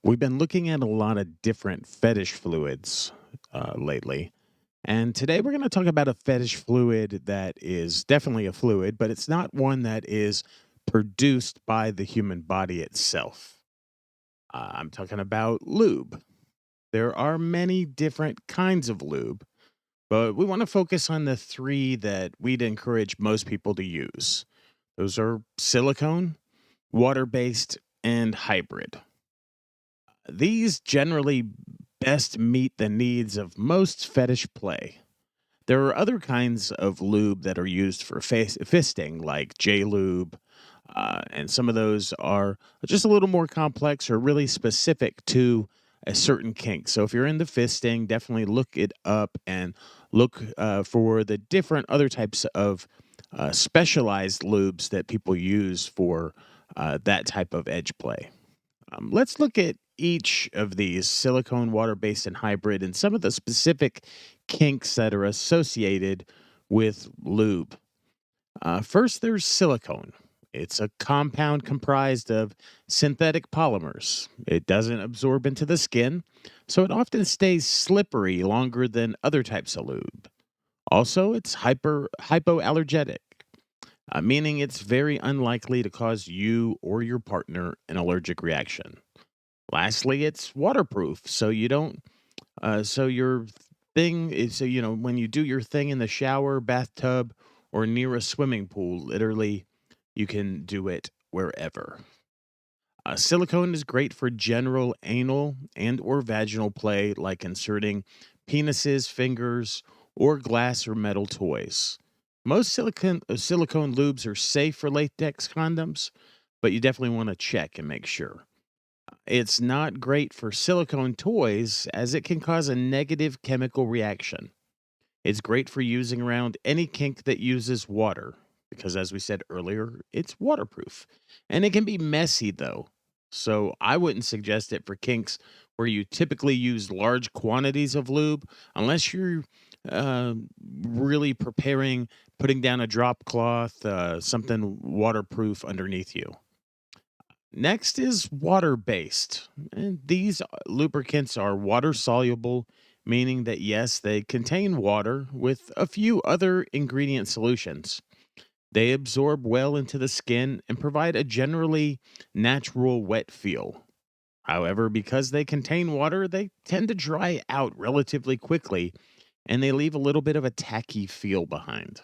We've been looking at a lot of different fetish fluids lately. And today we're going to talk about a fetish fluid that is definitely a fluid, but it's not one that is produced by the human body itself. I'm talking about lube. There are many different kinds of lube, but we want to focus on the three that we'd encourage most people to use. Those are silicone, water based, and hybrid. These generally best meet the needs of most fetish play. There are other kinds of lube that are used for fisting, like j-lube, and some of those are just a little more complex or really specific to a certain kink. So if you're into fisting, definitely look it up and look for the different other types of specialized lubes that people use for that type of edge play. Let's look at each of these silicone, water based, and hybrid and some of the specific kinks that are associated with lube. First, there's silicone. It's a compound comprised of synthetic polymers. It doesn't absorb into the skin, so it often stays slippery longer than other types of lube. Also, it's hypoallergenic, meaning it's very unlikely to cause you or your partner an allergic reaction. Lastly, it's waterproof, so you don't so your thing is so when you do your thing in the shower, bathtub, or near a swimming pool, literally you can do it wherever. Silicone is great for general anal and or vaginal play like inserting penises, fingers, or glass or metal toys. Most silicone lubes are safe for latex condoms, but you definitely want to check and make sure. It's not great for silicone toys as it can cause a negative chemical reaction. It's great for using around any kink that uses water because, as we said earlier, it's waterproof. And it can be messy though. So I wouldn't suggest it for kinks where you typically use large quantities of lube unless you're uh, really preparing, putting down a drop cloth, something waterproof underneath you. Next is water based. And these lubricants are water soluble, meaning that yes, they contain water with a few other ingredient solutions. They absorb well into the skin and provide a generally natural wet feel. However, because they contain water, they tend to dry out relatively quickly and they leave a little bit of a tacky feel behind.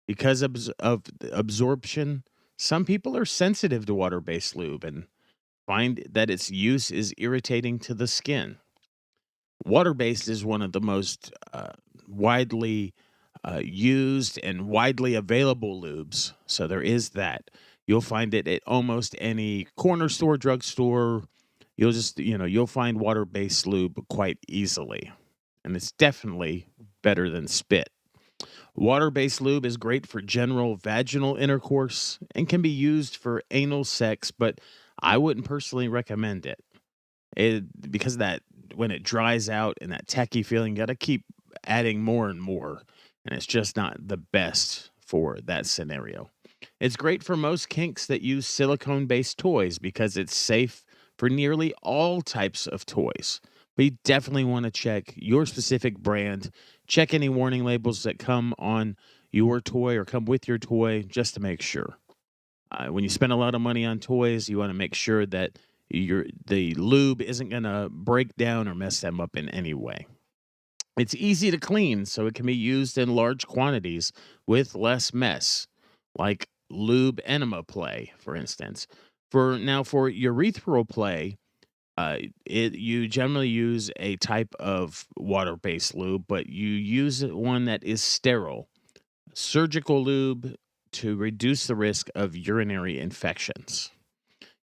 Because of the absorption, some people are sensitive to water based lube and find that its use is irritating to the skin. Water based is one of the most widely used and widely available lubes. So there is that. You'll find it at almost any corner store, drugstore. You'll find water based lube quite easily. And it's definitely better than spit. Water based lube is great for general vaginal intercourse and can be used for anal sex, but I wouldn't personally recommend it. Because that when it dries out and that tacky feeling, got to keep adding more and more, and it's just not the best for that scenario. It's great for most kinks that use silicone based toys because it's safe for nearly all types of toys. But you definitely want to check your specific brand, check any warning labels that come on your toy or come with your toy just to make sure. When you spend a lot of money on toys, you want to make sure that the lube isn't going to break down or mess them up in any way. It's easy to clean, so it can be used in large quantities with less mess, like lube enema play, for instance. For urethral play, you generally use a type of water-based lube, but you use one that is sterile. Surgical lube to reduce the risk of urinary infections.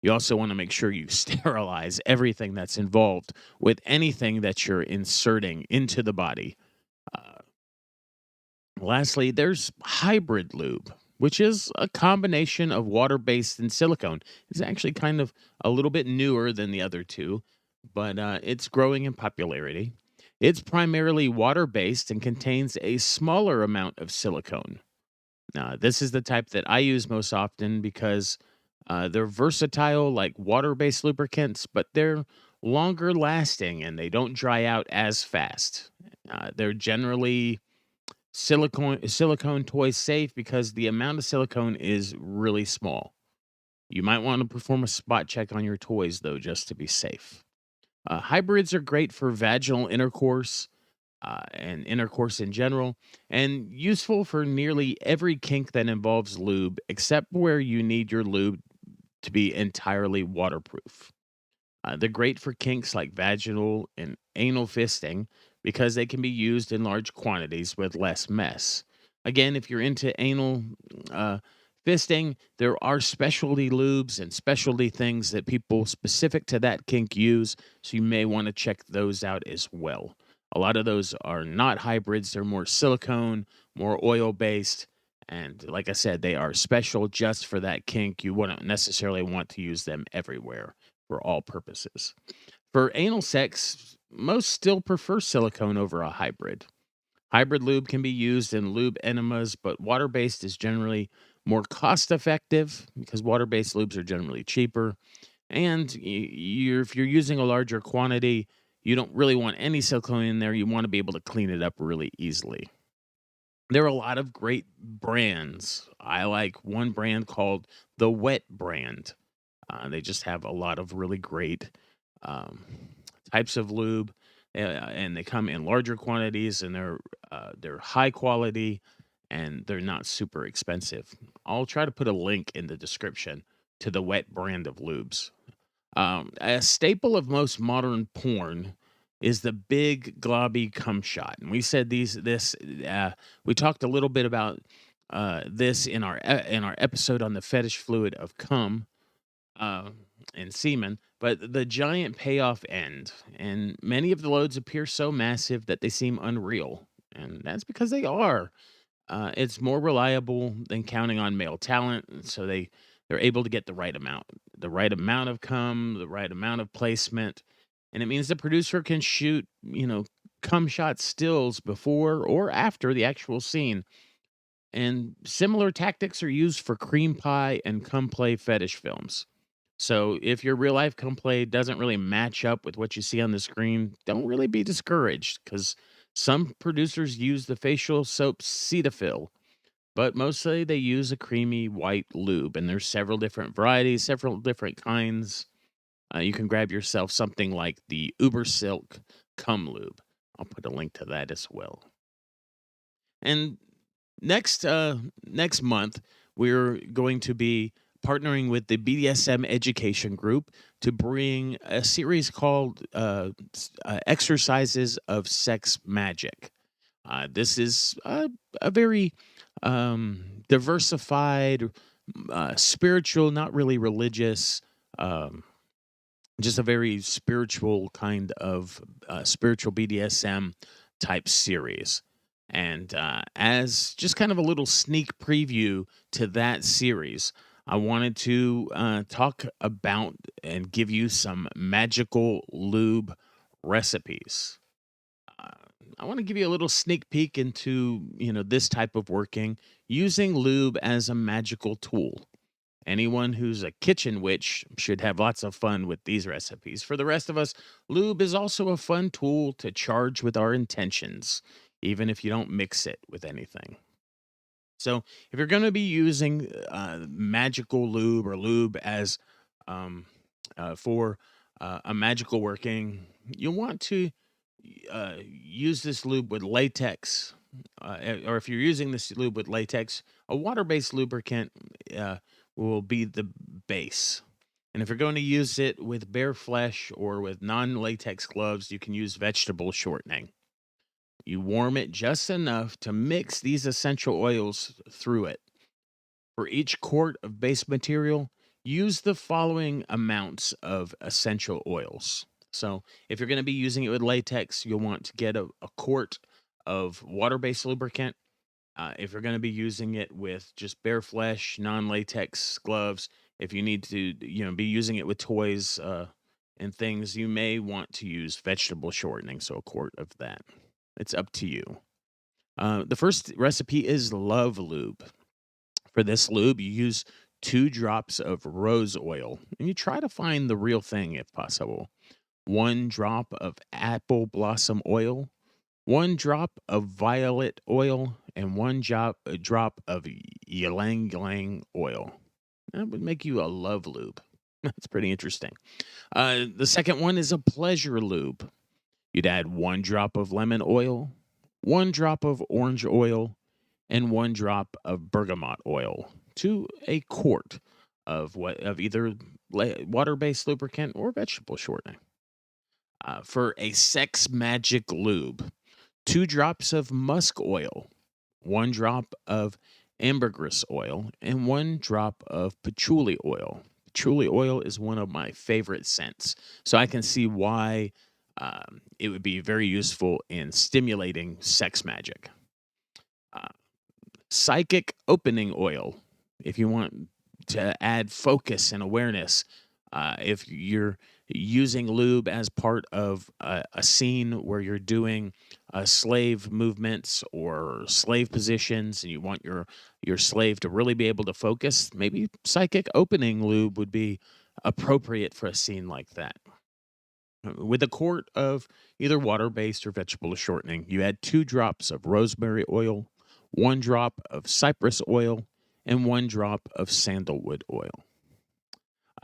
You also want to make sure you sterilize everything that's involved with anything that you're inserting into the body. Uh, Lastly, there's hybrid lube, which is a combination of water based and silicone. It's actually kind of a little bit newer than the other two, but it's growing in popularity. It's primarily water based and contains a smaller amount of silicone. This is the type that I use most often because They're versatile like water-based lubricants, but they're longer lasting and they don't dry out as fast. They're generally silicone toys safe because the amount of silicone is really small. You might want to perform a spot check on your toys though, just to be safe. Hybrids are great for vaginal intercourse and intercourse in general, and useful for nearly every kink that involves lube, except where you need your lube to be entirely waterproof. They're great for kinks like vaginal and anal fisting because they can be used in large quantities with less mess. Again, if you're into anal uh, fisting, there are specialty lubes and specialty things that people specific to that kink use, so you may want to check those out as well. A lot of those are not hybrids, they're more silicone, more oil based. And like I said, they are special just for that kink. You wouldn't necessarily want to use them everywhere for all purposes. For anal sex, most still prefer silicone over a hybrid. Hybrid lube can be used in lube enemas, but water based is generally more cost effective because water based lubes are generally cheaper. And if you're using a larger quantity, you don't really want any silicone in there. You want to be able to clean it up really easily. There are a lot of great brands. I like one brand called the Wet brand. They just have a lot of really great um, types of lube, and they come in larger quantities, and they're high quality, and they're not super expensive. I'll try to put a link in the description to the Wet brand of lubes. A staple of most modern porn is the big globby cum shot, and we said these this we talked a little bit about this in our episode on the fetish fluid of cum uh, and semen, but the giant payoff end, and many of the loads appear so massive that they seem unreal, and that's because they are. It's more reliable than counting on male talent, and so they're able to get the right amount of cum, the right amount of placement, and it means the producer can shoot, cum shot stills before or after the actual scene. And similar tactics are used for cream pie and cum play fetish films. So if your real life cum play doesn't really match up with what you see on the screen, don't really be discouraged because some producers use the facial soap Cetaphil, but mostly they use a creamy white lube, and there's several different varieties, several different kinds. You can grab yourself something like the Uber Silk Cum Lube. I'll put a link to that as well. And next month, we're going to be partnering with the BDSM Education Group to bring a series called Exercises of Sex Magic. This is a very diversified, spiritual, not really religious, um, just a very spiritual kind of spiritual BDSM type series. And as just kind of a little sneak preview to that series, I wanted to talk about and give you some magical lube recipes. Uh, I want to give you a little sneak peek into, this type of working using lube as a magical tool. Anyone who's a kitchen witch should have lots of fun with these recipes. For the rest of us, lube is also a fun tool to charge with our intentions, even if you don't mix it with anything. So, if you're going to be using magical lube or lube as um, for a magical working, you'll want to use this lube with latex, or if you're using this lube with latex, a water-based lubricant will be the base. And if you're going to use it with bare flesh or with non-latex gloves, you can use vegetable shortening. You warm it just enough to mix these essential oils through it. For each quart of base material, use the following amounts of essential oils. So, if you're going to be using it with latex, you'll want to get a quart of water based lubricant. If you're going to be using it with just bare flesh, non latex gloves, if you need to, be using it with toys and things, you may want to use vegetable shortening. So, a quart of that. It's up to you. The first recipe is love lube. For this lube, you use 2 drops of rose oil, and you try to find the real thing if possible. 1 drop of apple blossom oil, 1 drop of violet oil, and 1 drop of ylang ylang oil. That would make you a love lube. That's pretty interesting. The second one is a pleasure lube. You'd add 1 drop of lemon oil, 1 drop of orange oil, and 1 drop of bergamot oil to a quart of either water-based lubricant or vegetable shortening. For a Sex Magick lube, 2 drops of musk oil, 1 drop of ambergris oil, and 1 drop of patchouli oil. Patchouli oil is one of my favorite scents, so I can see why it would be very useful in stimulating sex magic. Uh, Psychic opening oil, if you want to add focus and awareness. If you're using lube as part of a scene where you're doing slave movements or slave positions, and you want your slave to really be able to focus, maybe psychic opening lube would be appropriate for a scene like that. With a quart of either water-based or vegetable shortening, you add 2 drops of rosemary oil, 1 drop of cypress oil, and 1 drop of sandalwood oil.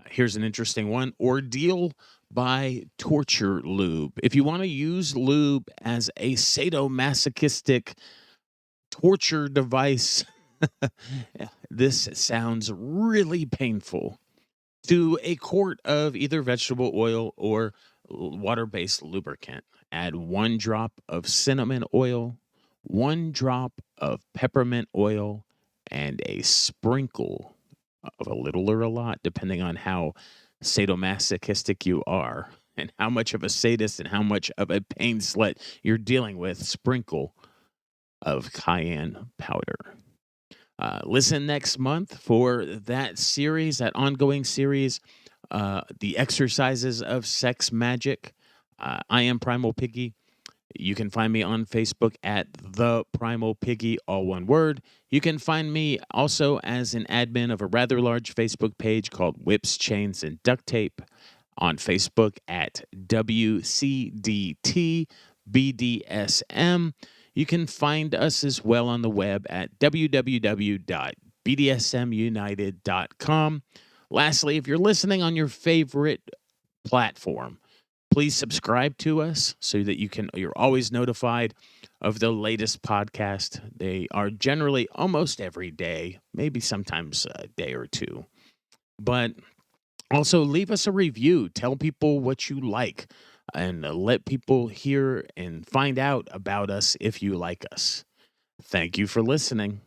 Here's an interesting one: Ordeal by Torture Lube. If you want to use lube as a sadomasochistic torture device, this sounds really painful. To a quart of either vegetable oil or water-based lubricant, add 1 drop of cinnamon oil, 1 drop of peppermint oil, and a sprinkle of a little or a lot, depending on how sadomasochistic you are and how much of a sadist and how much of a pain slut you're dealing with, sprinkle of cayenne powder. Listen next month for that series, that ongoing series, the exercises of Sex Magick. I am Primal Piggy. You can find me on Facebook at The Primal Piggy, all one word. You can find me also as an admin of a rather large Facebook page called Whips, Chains, and Duct Tape on Facebook at WCDT BDSM. You can find us as well on the web at www.bdsmunited.com. Lastly, if you're listening on your favorite platform, please subscribe to us so that you're always notified of the latest podcast. They are generally almost every day, maybe sometimes a day or two. But also leave us a review. Tell people what you like and let people hear and find out about us if you like us. Thank you for listening.